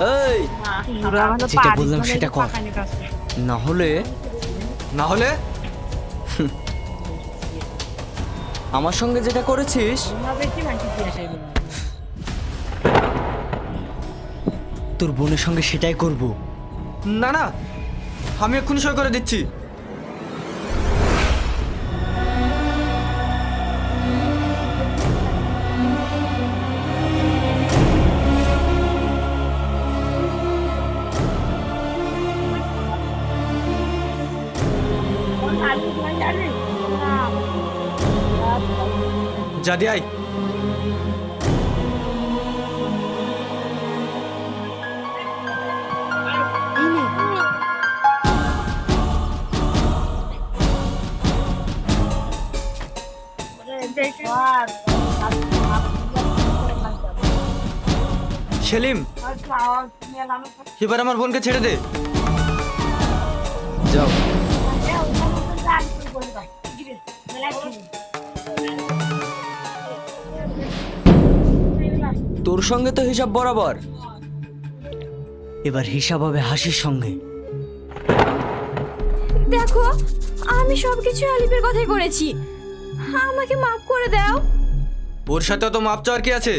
এই যেটা বললাম সেটা কর, না হলে না হলে আমার সঙ্গে যেটা করেছিস তোর বোনের সঙ্গে সেটাই করব। না না, আমি এক্ষুনি সই করে দিচ্ছি। যা দি আয়। সেলিম, এবার আমার বোনকে ছেড়ে দে। যাও। তোর সঙ্গে তো হিসাব বরাবর, এবার হিসাব হবে হাসির সঙ্গে। দেখো, আমি সবকিছু আলিপের কথাই করেছি, আমাকে মাফ করে দাও। ওর সাথে তো মাপ চাওয়ার কি আছে?